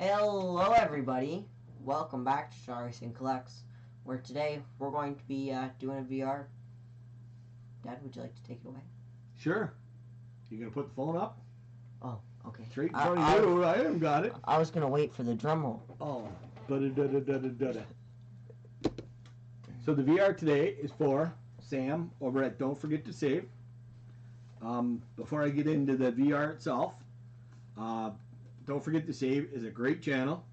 Hello everybody, welcome back to Stars and Collects, where today we're going to be doing a VR. Dad, would you like to take it away? Sure. You gonna put the phone up? Oh, okay. Straight in front of you, I haven't got it. I was going to wait for the drum roll. Oh, da-da-da-da-da-da-da. So the VR today is for Sam over at Don't Forget to Save. Before I get into the VR itself, Don't Forget to Save is a great channel.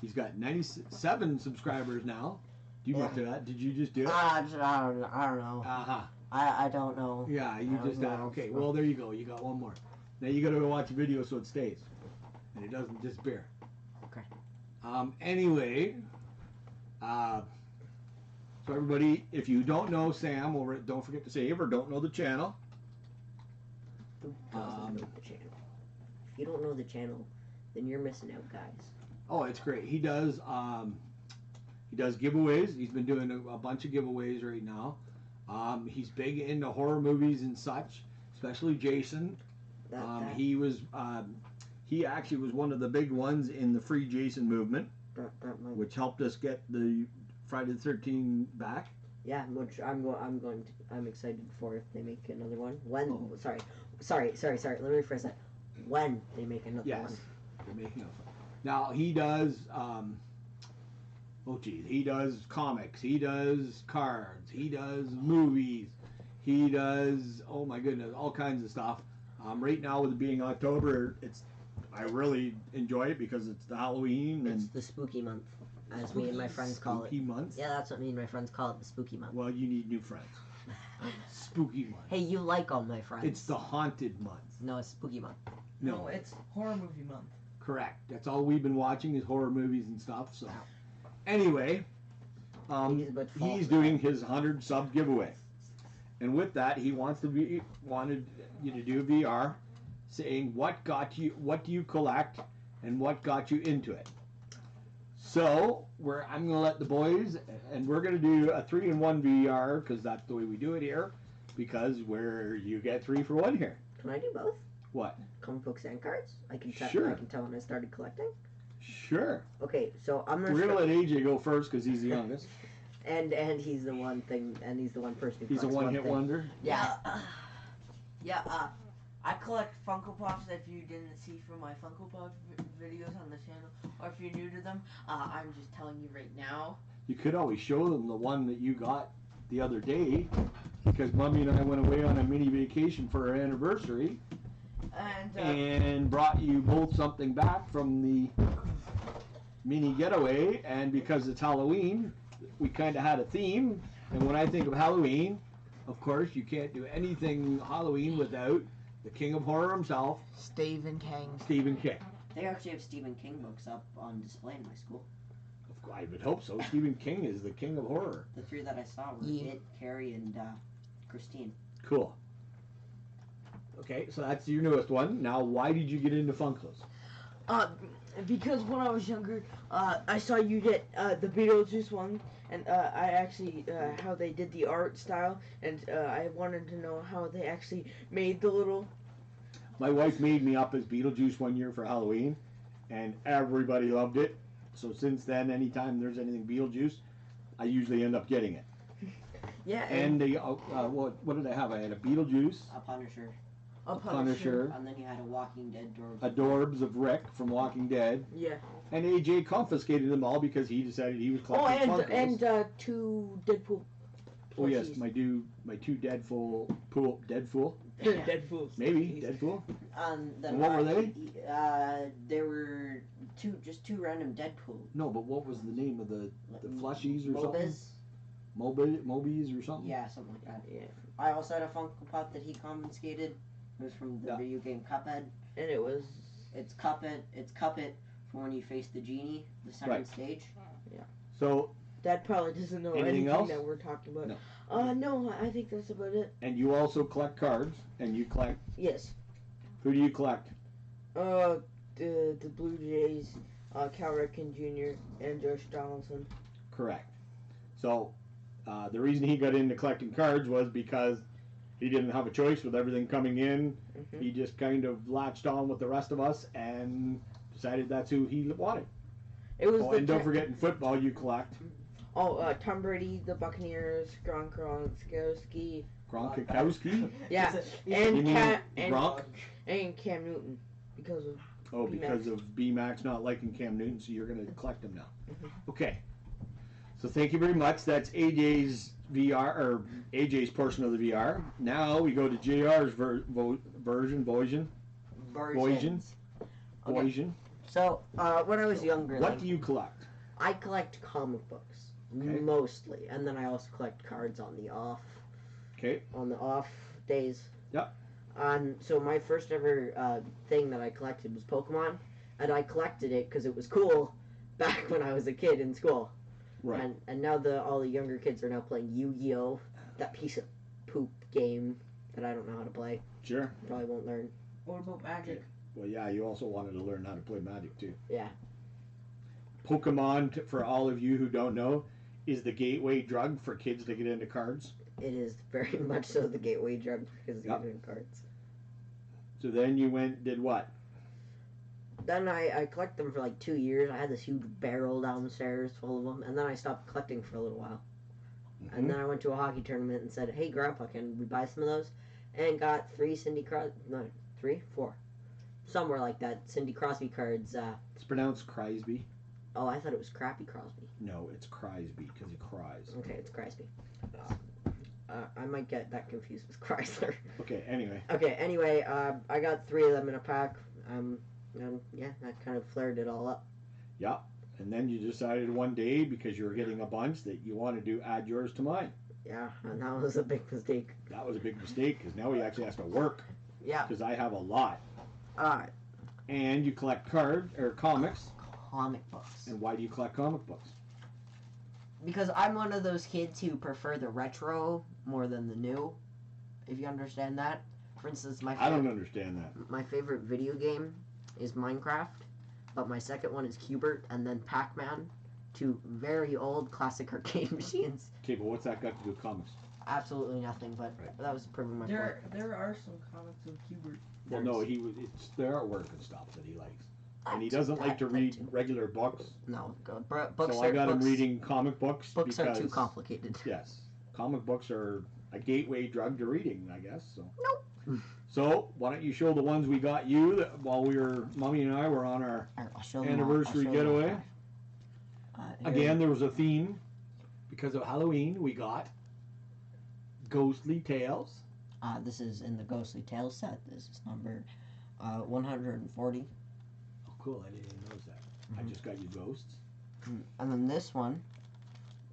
He's got 97 subscribers now. Do you look to that? Did you just do it? I don't know. Uh-huh. I don't know. Yeah, you just got okay. Well, there you go. You got one more. Now you got to go watch the video so it stays and it doesn't disappear. Okay. Anyway, so everybody, if you don't know Sam over at Don't Forget to Save or don't know the channel, Who doesn't know the channel? If you don't know the channel, then you're missing out, guys. oh, it's great. He does giveaways. He's been doing a bunch of giveaways right now. He's big into horror movies and such, especially Jason. He actually was one of the big ones in the Free Jason movement, which helped us get the Friday the 13th back. Yeah, which I'm excited for if they make another one. When? Oh. Sorry. Let me rephrase that. When they make another one. Yes, they're making a. Now he does. He does comics. He does cards. He does movies. He does. Oh my goodness, all kinds of stuff. Right now, with it being October, I really enjoy it because it's the Halloween and It's the spooky month, as me and my friends call it. spooky months. Yeah, that's what me and my friends call it, the spooky month. Well, you need new friends. Spooky month. Hey, you like all my friends. It's the haunted month. No, it's spooky month. No, it's horror movie month. Correct. That's all we've been watching is horror movies and stuff. So, anyway, he's doing his 100 sub giveaway, and with that, he wanted you to do VR, saying what do you collect, and what got you into it. So I'm gonna let the boys, and we're gonna do a 3-in-1 VR because that's the way we do it here, because you get 3 for 1 here. Can I do both? What? Comic books and cards? I can tell. Sure. I can tell when I started collecting. Sure. Okay, so I'm We're gonna. gonna let AJ go first because he's the youngest. And he's the one thing, and he's the one person who. He's a collects one-hit thing. wonder. Yeah. I collect Funko Pops. If you didn't see from my Funko Pop videos on the channel, or if you're new to them, I'm just telling you right now. You could always show them the one that you got the other day, because Mommy and I went away on a mini vacation for our anniversary, and brought you both something back from the mini getaway. And because it's Halloween, we kind of had a theme. And when I think of Halloween, of course, you can't do anything Halloween without the King of Horror himself, Stephen King. Stephen King. They actually have Stephen King books up on display in my school. I would hope so. Stephen King is the King of Horror. The 3 that I saw were It, Carrie, and Christine. Cool. Okay, so that's your newest one. Now, why did you get into Funkos? Because when I was younger, I saw you get the Beetlejuice one, and I actually how they did the art style, and I wanted to know how they actually made the little. My wife made me up as Beetlejuice one year for Halloween, and everybody loved it. So since then, anytime there's anything Beetlejuice, I usually end up getting it. Yeah. And they, what did I have? I had a Beetlejuice, A Punisher. a Punisher, And then you had a Walking Dead a Dorbs of Rick from Walking Dead, Yeah. and AJ confiscated them all because he decided he was collecting Funkos. and 2 Deadpool. Oh yes, plushies. my 2 Deadpool. Yeah. Deadpool. Maybe Deadpool. Then And what were they? They were just two random Deadpool. No, but what was the name of the plushies or something? Mobies or something? Yeah, something like that. Yeah. I also had a Funko Pop that he confiscated. It was from the video game Cuphead. And it was. It's Cuphead from when you face the genie, the second stage. So, Dad probably doesn't know Anything anything else? that we're talking about. No. No, I think that's about it. and you also collect cards, and you collect. Yes. Who do you collect? The Blue Jays, Cal Ripken Jr. and Josh Donaldson. Correct. So, the reason he got into collecting cards was because he didn't have a choice with everything coming in. Mm-hmm. He just kind of latched on with the rest of us and decided that's who he wanted. It was And don't forget, in football, you collect Tom Brady, the Buccaneers, Gronkowski. Gronkowski. Yeah, Gronk. And Cam Newton because of Because of B-Max not liking Cam Newton, so you're going to collect them now. Mhm. Okay. So thank you very much. That's AJ's VR, or AJ's portion of the VR. Now we go to JR's version. Okay. So, when I was younger, What do you collect? I collect comic books Okay. mostly, and then I also collect cards on the off days. Yep. So my first ever thing that I collected was Pokemon, and I collected it because it was cool back when I was a kid in school. Right. And now all the younger kids are now playing Yu-Gi-Oh, that piece of poop game that I don't know how to play. Sure. Probably won't learn. What about Magic? Well, yeah, you also wanted to learn how to play Magic, too. Yeah. Pokemon, for all of you who don't know, is the gateway drug for kids to get into cards. It is very much so the gateway drug because Yep. you're doing cards. So then you did what? Then I collected them for like 2 years. I had this huge barrel downstairs full of them, and then I stopped collecting for a little while. Mm-hmm. And then I went to a hockey tournament and said, "Hey, Grandpa, can we buy some of those?" And got 4, somewhere like that. Cindy Crosby cards. It's pronounced Crosby. Oh, I thought it was Crappy Crosby. No, it's Crosby because he cries. Okay, it's Crosby. I might get that confused with Chrysler. Okay, anyway. I got 3 of them in a pack. Yeah, that kind of flared it all up. Yeah, and then you decided one day, because you were getting a bunch, that you wanted to add yours to mine. Yeah, and that was a big mistake. That was a big mistake, because now he actually has to work. Yeah. Because I have a lot. Alright. And you collect comics. Comic books. And why do you collect comic books? Because I'm one of those kids who prefer the retro more than the new, if you understand that. For instance, I don't understand that. My favorite video game is Minecraft, but my second one is Cubert, and then Pac-Man, 2 very old classic arcade machines. Okay, but what's that got to do with comics? Absolutely nothing, but that was proving my point. There are some comics of Hubert. Well, no, it's the artwork and stuff that he likes. And he doesn't like to read regular books. No, books So are, I got him reading comic books. Books are too complicated. Yes. Comic books are a gateway drug to reading, I guess. So. Nope. So, why don't you show the ones we got you while Mommy and I were on our anniversary getaway. Again, there was a theme. Because of Halloween, we got Ghostly Tales. This is in the Ghostly Tales set. This is number 140. Oh, cool. I didn't even notice that. I just got you Ghosts. And then this one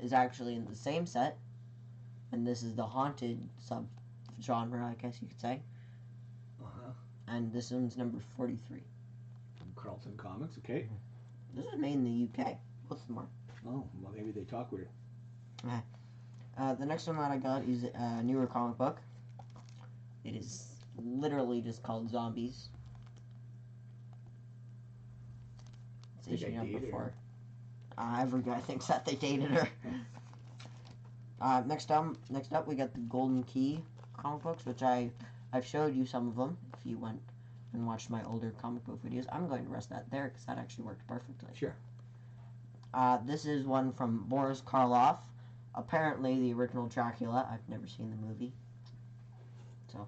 is actually in the same set. And this is the haunted sub-genre, I guess you could say. Uh-huh. And this one's number 43. From Carlton Comics, okay. This is made in the UK. Both of them are. Oh, well, maybe they talk weird. The next one that I got is a newer comic book. It is literally just called Zombies. It's issue number 4. Every guy thinks that they dated her. Next up, we got the Golden Key comic books, which I've showed you some of them. If you went and watched my older comic book videos, I'm going to rest that there because that actually worked perfectly. Sure. This is one from Boris Karloff. Apparently, the original Dracula. I've never seen the movie, so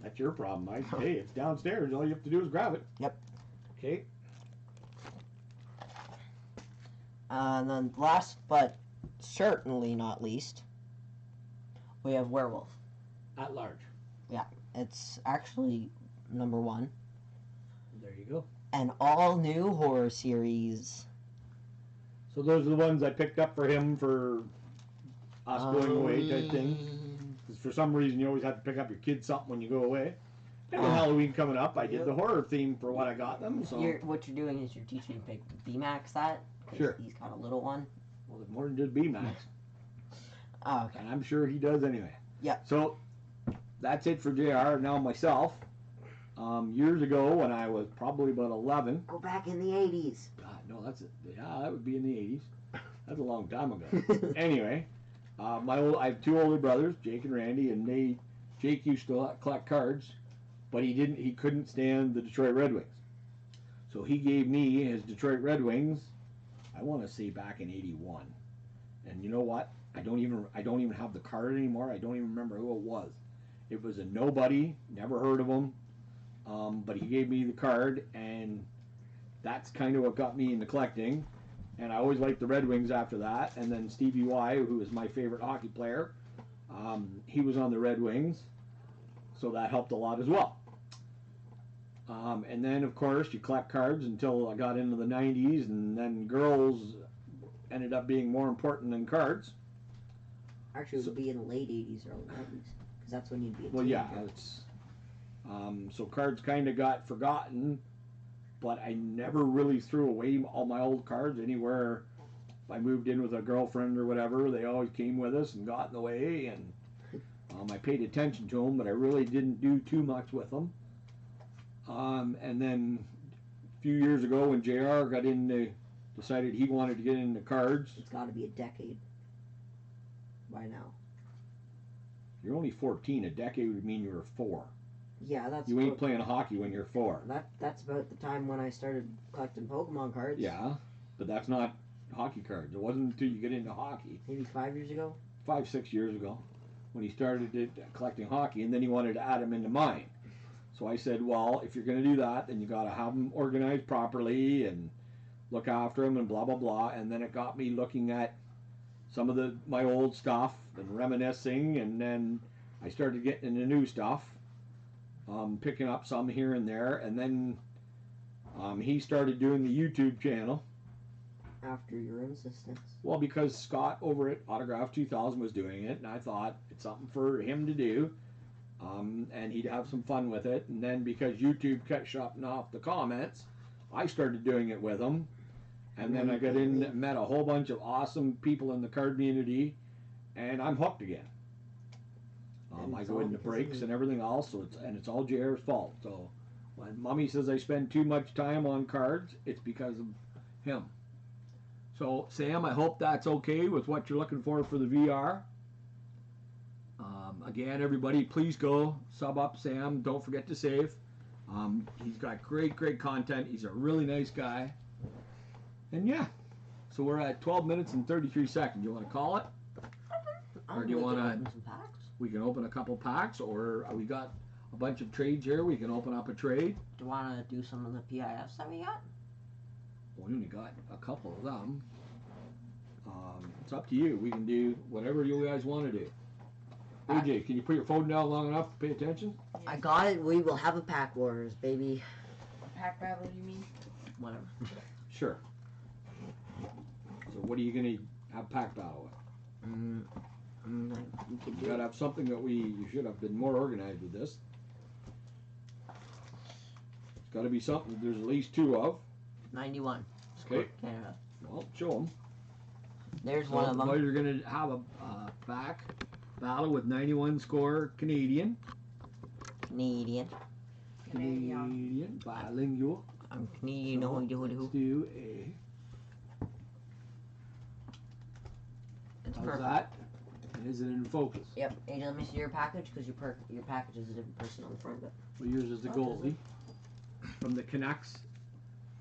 that's your problem, Mike. Hey, it's downstairs. All you have to do is grab it. Yep. Okay. And then last but certainly not least, we have Werewolf. At large. Yeah, it's actually number 1. There you go. An all-new horror series. So those are the ones I picked up for him for us going away type thing. Because for some reason you always have to pick up your kids something when you go away. And with Halloween coming up, I did the horror theme for what I got them. So what you're doing is you're teaching B-Max that. Sure. He's got a little one. Well, more than just B-Max. Oh, okay. And I'm sure he does anyway. Yeah. So that's it for JR. Now myself. Years ago, when I was probably about 11. Go back in the 80s. God, no, that's it. Yeah, that would be in the 80s. That's a long time ago. Anyway, I have 2 older brothers, Jake and Randy, and Jake used to collect cards, but he couldn't stand the Detroit Red Wings. So he gave me his Detroit Red Wings, I want to say back in '81. And you know what? I don't even have the card anymore. I don't even remember who it was. It was a nobody, never heard of him. But he gave me the card, and that's kind of what got me into collecting. And I always liked the Red Wings after that. And then Stevie Y, who is my favorite hockey player, he was on the Red Wings, so that helped a lot as well. And then, of course, you collect cards until I got into the 90s, and then girls ended up being more important than cards. Actually, it would be in the late 80s, early 90s, because that's when you'd be a Well, teenager. yeah, it's so cards kind of got forgotten, but I never really threw away all my old cards anywhere. If I moved in with a girlfriend or whatever, they always came with us and got in the way, and I paid attention to them, but I really didn't do too much with them. And then a few years ago, when JR decided he wanted to get into cards. It's got to be a decade by now. You're only 14. A decade would mean you were 4. Yeah, that's. You ain't playing hockey when you're 4. That's about the time when I started collecting Pokemon cards. Yeah, but that's not hockey cards. It wasn't until you get into hockey. Maybe 5 years ago. 5-6 years ago, when he started collecting hockey, and then he wanted to add them into mine. So I said, well, if you're going to do that, then you got to have them organized properly and look after them and blah blah blah. And then it got me looking at some of my old stuff and reminiscing, and then I started getting into new stuff, picking up some here and there, and then he started doing the YouTube channel. After your insistence. Well, because Scott over at Autograph 2000 was doing it, and I thought it's something for him to do, and he'd have some fun with it. And then because YouTube kept shutting off the comments, I started doing it with him. And then I got in and met a whole bunch of awesome people in the card community, and I'm hooked again. I go into breaks and everything else, so it's all JR's fault. So when Mommy says I spend too much time on cards, it's because of him. So Sam, I hope that's okay with what you're looking for the VR. Again, everybody, please go sub up Sam. Don't forget to save. He's got great content. He's a really nice guy. And yeah, so we're at 12 minutes and 33 seconds. You want to call it? Or do you want to? Open some packs? We can open a couple packs, or we got a bunch of trades here. We can open up a trade. Do you want to do some of the PIFs that we got? We only got a couple of them. It's up to you. We can do whatever you guys want to do. AJ, can you put your phone down long enough to pay attention? I got it. We will have a pack wars, baby. A pack battle, you mean? Whatever. Sure. So what are you going to have pack battle with? You got to have something that you should have been more organized with this. It's got to be something there's at least 2 of. 91. Okay. Canada. Well, show them. There's one of them. Well, you're going to have a pack battle with 91 score Canadian. Canadian. Canadian. Bilingual. I'm Canadian. So, let's do a... It's How's perfect. that? Is it in focus? Yep. Hey, let me see your package, because your package is a different person on the front of it. Well, yours is the goalie from the Canucks,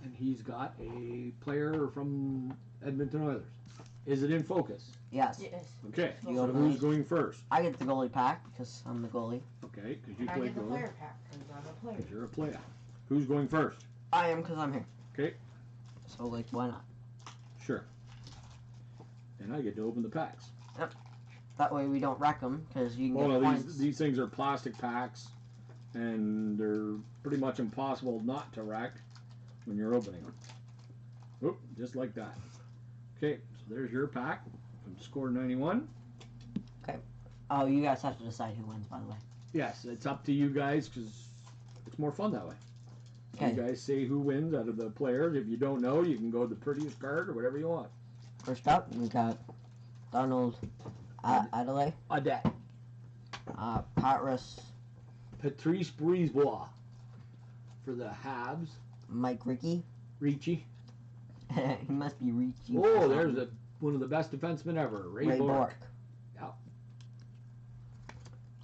and he's got a player from Edmonton Oilers. Is it in focus? Yes. Yes. Okay. You So go to who's those. going first? I get the goalie pack, because I'm the goalie. Okay, because you I play get the goalie. player pack because I'm a player. Because you're a player. Who's going first? I am, because I'm here. Okay. So, like, why not? Sure. And I get to open the packs. That way we don't wreck them, because you can Oh get no, points. these things are plastic packs, and they're pretty much impossible not to wreck when you're opening them. Oop, just like that. Okay, so there's your pack from Score 91. Oh, you guys have to decide who wins, by the way. Yes, it's up to you guys because it's more fun that way. Okay. You guys say who wins out of the players. If you don't know, you can go to the prettiest card or whatever you want. First up, we got Donald Adelaide, Adet. Patrice Patrice Brisebois for the Habs. Mike Rickey. Ricci. He must be Ricci. Oh, there's one of the best defensemen ever, Ray Bork.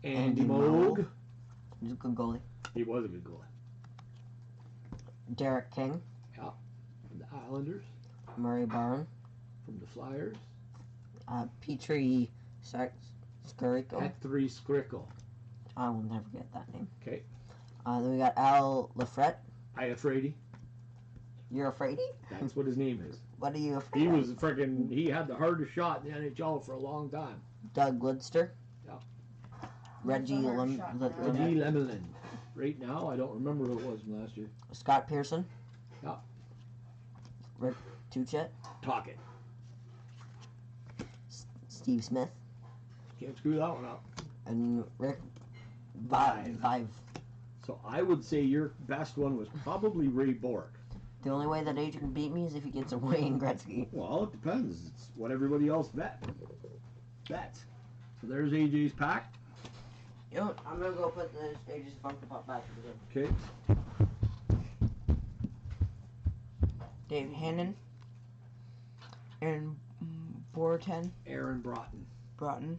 Andy Moog. He's a good goalie. He was a good goalie. Derek King. Islanders. Murray Barn. From the Flyers. Petrie Skiriko. Petri Skrikle. I will never get that name. Okay. Then we got Al Lafrette. I afraidy. You're afraidy? That's what his name is. What are you afraid He of? was freaking. He had the hardest shot in the NHL for a long time. Doug Lidster. Yeah. Reggie Reggie Lemelin. Right now, I don't remember who it was from last year. Scott Pearson. Yeah. Rick Tuchet. Talk it. Steve Smith. Can't screw that one up. And Rick Vive. Vive. So I would say your best one was probably Ray Bork. The only way that AJ can beat me is if he gets a Wayne Gretzky. Well, it depends. It's what everybody else bets. So there's AJ's pack. Yo, I'm gonna go put the AJ's Funko Pop back in. Okay. Dave Hannon. Aaron Borton. Aaron Broughton.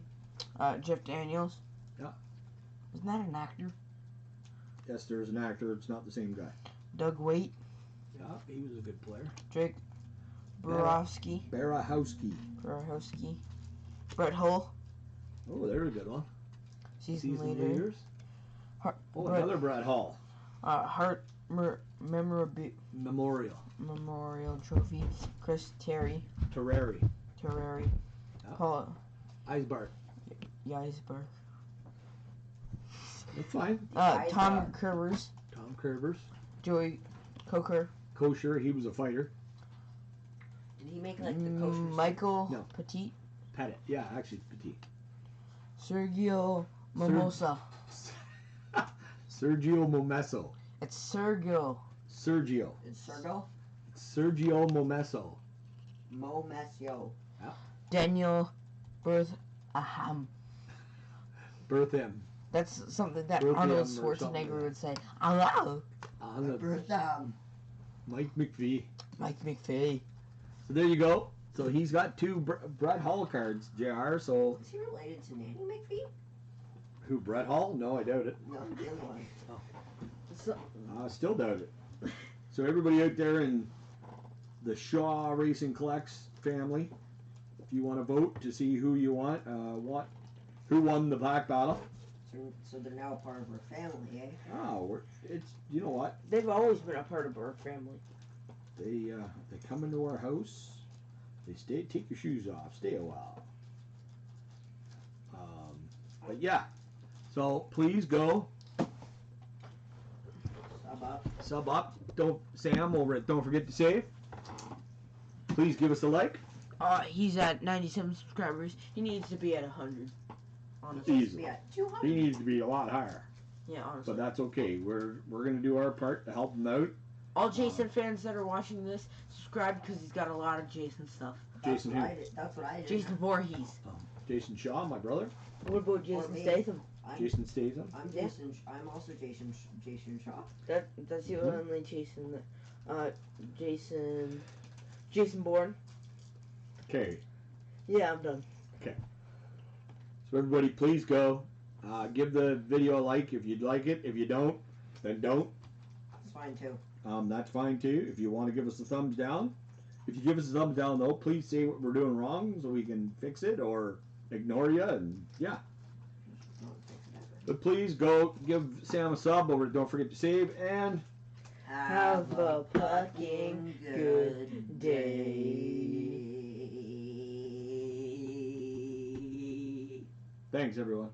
Jeff Daniels. Yeah. Isn't that an actor? Yes, there's an actor. It's not the same guy. Doug Waite. Yeah, he was a good player. Drake Borowski. Barahowski. Brett Hull. Oh, there's a good one. Season leaders. Another Brett Hall. Hart Memorial. Trophy. Chris Terry. Terrari. Yeah. Paul Eisbart. Eisberg. That's fine. Tom Kervers. Tom Kervers. Joey Coker. Kosher, he was a fighter. Did he make like the kosher? Michael Petit. Pettit. Yeah, actually Petit. Sergio Mimosa. Sergio Momesso. It's Sergio. Sergio. It's Sergo? Sergio Momesso. Momesio. Yeah. Daniel Bertham. Bertham. That's something that Bertham Arnold or something. Schwarzenegger would say. Hello. Mike McVie. Mike McVeigh. So there you go. So he's got two Brett Hall cards, JR. So Is he related to Nanny McPhee? who? Brett Hall? No, I doubt it. No, the other one. I still doubt it. So everybody out there in the Shaw Racing Collects family, if you want to vote to see who you want, who won the Black Battle. So they're now a part of our family, eh? Oh, it's, you know what? They've always been a part of our family. They come into our house. They stay. Take your shoes off. Stay a while. But yeah. So please go. Sub up. Sam over at Don't Forget to Save. Please give us a like. He's at 97 subscribers. He needs to be at 100. Honestly. Easy. Yeah, 200. He needs to be a lot higher. Yeah, honestly. But that's okay. We're gonna do our part to help him out. All Jason fans that are watching this, subscribe because he's got a lot of Jason stuff. Jason who? That's what I did. Jason Voorhees. Jason Shaw, my brother. What about Jason me. Statham? Jason Statham. I'm Jason. I'm also Jason Shaw. That's the only Jason. Jason Bourne. Okay. Yeah, I'm done. So everybody, please go. Give the video a like if you'd like it. If you don't, then don't. That's fine too. That's fine too. If you want to give us a thumbs down. If you give us a thumbs down though, please say what we're doing wrong so we can fix it or ignore you and yeah. But please go give Sam a sub over. Don't forget to save and Have a fucking good day. thanks everyone.